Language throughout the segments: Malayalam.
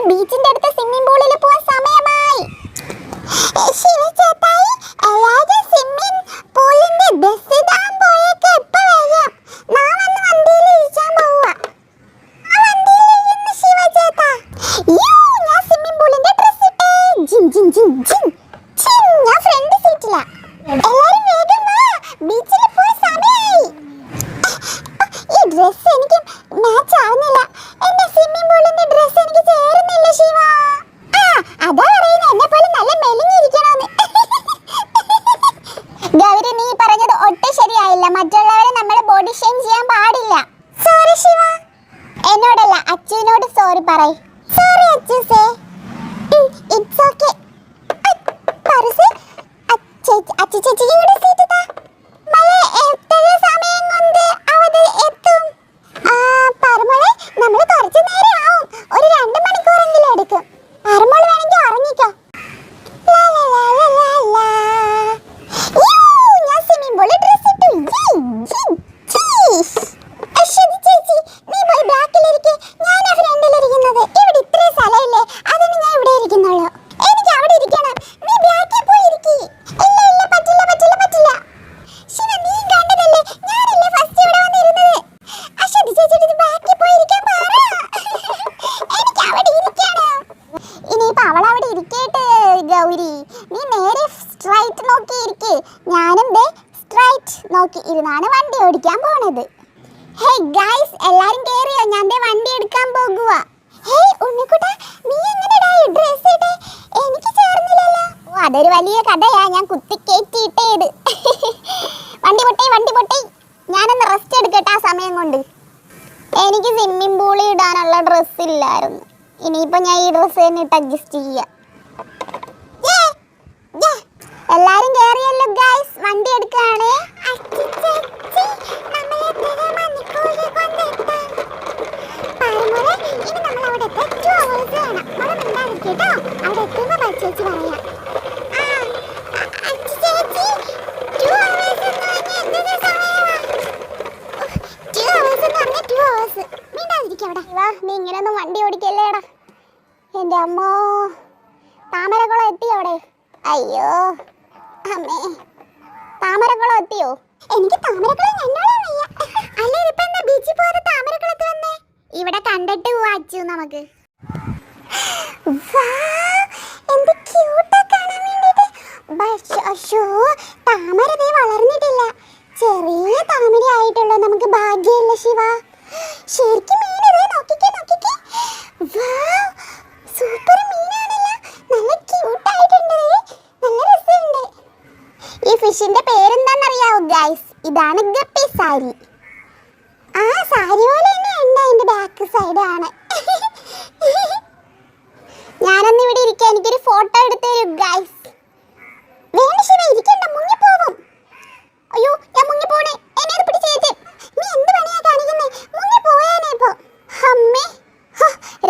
ബീച്ചിന്റെ അടുത്ത സ്വിമ്മിംഗ് പൂളിൽ പോവാൻ സമയമായി. ശിവചേട്ടായി, എല്ലാവരും സ്വിമ്മിംഗ് പൂളിന്റെ ബസ് ഇടാൻ പോയേക്ക് എപ്പോ വരാം? ഞാൻ വന്ന് വണ്ടിയിൽ ഇരിക്കാൻ പോവാ. ആ വണ്ടിയിൽ ഇരുന്ന് ശിവചേട്ടാ. ഞാൻ സ്വിമ്മിംഗ് പൂളിന്റെ ഡ്രസ് ഇട്ടേ. ജിം ജിം ജിം ജിം ജിം. ഞാൻ ഫ്രണ്ട് സീറ്റിലാ. എല്ലാരും വേഗം വാ, ബീച്ചിൽ പോവാൻ സമയമായി. ഈ ഡ്രസ് എനിക്ക് മാച്ച് ആവുന്നില്ല. എന്റെ സ്വിമ്മിംഗ് പൂളിന്റെ ഡ്രസ് എനിക്ക് ചേരുന്നില്ല ശിവ. അതാ പറയുന്നത് എന്നെ പോലെ നല്ല മെലിഞ്ഞിരിക്കണമെന്ന്. ഗൗരി, നീ പറഞ്ഞത് ഒട്ടും ശരിയായില്ല. മറ്റുള്ളവരെ നമ്മളെ ബോഡി ഷെയിം ചെയ്യാൻ പാടില്ല. സോറി ശിവ. എന്നോടല്ല, അച്ചുവിനോട് സോറി പറയ്. സോറി അച്ചുസേ. It's okay. പറസ് അച്ചു ചേച്ചിക്ക് കൂടെ സീറ്റ് താ. മല എത്ര സമയം കൊണ്ട് അവിടെ എത്തും? പറമോളെ, നമ്മൾ കുറച്ച് നേരം ആവും. ഒരു 2 മണിക്കൂറെങ്കിലും എടുക്കും. പറമോള് വേണമെങ്കിൽ ഉറങ്ങിക്കോ. ഞാൻ സ്വിമ്മിംഗ് പൂളിൽ ഡ്രസ് ഇട്ടു. അശ്വതി ചേച്ചി, നീ പോയി ബാക്കിലിരിക്കെ. ഞാനാ ഫ്രണ്ടിലിരിക്കുന്നത്. ഇവിടെ ഇത്രയും സ്ഥലമില്ലേ, അതിന് ഞാൻ ഇവിടെ ഇരിക്കുന്നുള്ളൂ. എനിക്ക് അവിടെ ഇരിക്കണം. നീ ബാക്കിൽ പോയി ഇരിക്കി. ഇല്ല ഇല്ല, പറ്റില്ല പറ്റില്ല പറ്റില്ല. ശിവ, നീ കണ്ടതല്ലേ, ഞാനല്ലേ ഫസ്റ്റ് ഇവിടെ വന്നിരുന്നത്. അശ്വതി ചേച്ചി ബാക്കിൽ പോയി ഇരിക്കാൻ പറ. എനിക്ക് അവിടെ ഇരിക്കണം. ഇനിയിപ്പോ അവളവിടെ ഇരിക്കട്ടെ. ഗൗരി, നീ നേരെ സ്ട്രൈറ്റ് നോക്കി ഇരിക്ക്. ഞാനും ദേ സ്ട്രൈറ്റ് നോക്കി ഇരുന്നാണ് വണ്ടി ഓടിക്കാൻ പോണത്. ഹേയ് ഗൈസ്, എല്ലാരും കേറിയോ? ഞാൻ ദേ വണ്ടി എടുക്കാൻ പോകുക. ഹേയ് ഉണ്ണിക്കുട്ടാ, നീ എങ്ങനെടാ ഈ ഡ്രസ് ഇട്ടേ? എനിക്ക് ചേർന്നില്ലല്ലോ. അതൊരു വലിയ കഥയാ. ഞാൻ കുത്തി കേറ്റിയിട്ടേത്. വണ്ടി പൊട്ടി വണ്ടി പൊട്ടി. ഞാനൊന്ന് റെസ്റ്റ് എടുക്കട്ടെ ആ സമയം കൊണ്ട്. എനിക്ക് സ്വിമ്മിംഗ് പൂളിൽ ഇടാനുള്ള ഡ്രസ് ഇല്ലായിരുന്നു. ഇനിയിപ്പോ ഞാൻ ഈ ഡ്രസ് തന്നെ ഇട്ട് അഡ്ജസ്റ്റ് ചെയ്യാം. എല്ലാരും കേറിയല്ലോ ഗൈസ്, വണ്ടി എടുക്കാണ്. നീ ഇങ്ങനെയൊന്നും വണ്ടി ഓടിക്കല്ലേടാ. എന്റെ അമ്മോ, താമരക്കുളം എത്തിയോ അവിടെ? അയ്യോ അമ്മേ, താമരക്കുളം എത്തിയോ? എനിക്ക് താമരക്കുളം കണ്ടോളാൻ വയ്യ. അല്ല, ഇതിപ്പോ എന്താ ബീച്ചിൽ പോയത് താമരക്കുളത്ത് വന്നേ? ഇവിടെ കണ്ടിട്ട് പോവാ അച്ചു നമുക്ക്. എന്ത് ക്യൂട്ടാ കാണാൻ വേണ്ടിട്ട്. താമര ദേ വളർന്നിട്ടില്ല. ചെറിയ താമര ആയിട്ടുള്ളൂ. നമുക്ക് ഭാഗ്യമില്ല ശിവ. ശരിക്കും മീൻ ഇതേ നോക്കിക്കേ നോക്കിക്കേ. സൂപ്പർ മീനാണല്ലോ. നല്ല ക്യൂട്ടായിട്ടുണ്ട്. നല്ല രസമുണ്ട്. ഈ ഫിഷിന്റെ പേരെന്താണെന്നറിയാവോ ഗൈസ്? ഇതാണ് ഗപ്പി സാരി. ആ സാരി പോലെ തന്നെ ഉണ്ട്. അതിന്റെ ബാക്ക് സൈഡ് ആണ്. ഞാനൊന്ന് ഇവിടെ ഇരിക്കാം. എനിക്കൊരു ഫോട്ടോ എടുത്തു തരും ഗൈസ്. വേണ്ട ശിവ, ഇരിക്കണ്ട, മുങ്ങിപ്പോവും. അയ്യോ, ഞാൻ മുങ്ങിപ്പോണേ. എന്നെ അത് പിടിച്ചേറ്റ്. നീ എന്ത് പണിയാ കാണിക്കുന്നേ? മുങ്ങിപ്പോയേനെ ഇപ്പൊ. അമ്മേ,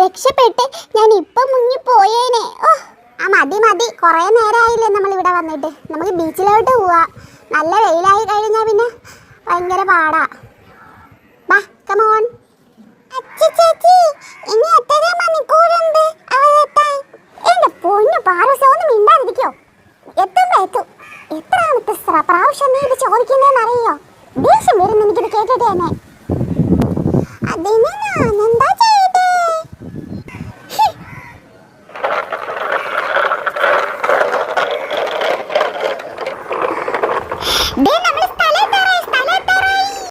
രക്ഷപ്പെട്ട്. ഞാൻ ഇപ്പൊ മുങ്ങിപ്പോയേനെ. മതി മതി, കുറെ നേരമായില്ലേ നമ്മൾ ഇവിടെ വന്നിട്ട്. നമുക്ക് ബീച്ചിലോട്ട് പോവാ. നല്ല വെയിലായി കഴിഞ്ഞാൽ പിന്നെ ഭയങ്കര പാടാ. ബാ, കം ഓൺ. ചേച്ചി, ഇനി എത്ര മണിക്കൂറുണ്ട് അവിടെ എത്താൻ? എന്റെ പൊന്നു പാറൂസ, ഒന്ന് മിണ്ടാതിരിക്കോ. എത്തുമ്പോ എത്തും. എത്രാമത്തെ പ്രാവശ്യം നീ ഇത് ചോദിക്കുന്നതെന്ന് അറിയോ? ദേഷ്യം വരുന്നു എനിക്കിത് കേട്ടിട്ട് തന്നെ. അതിന് ഞാനെന്താ ചെയ്തേ? നമ്മൾ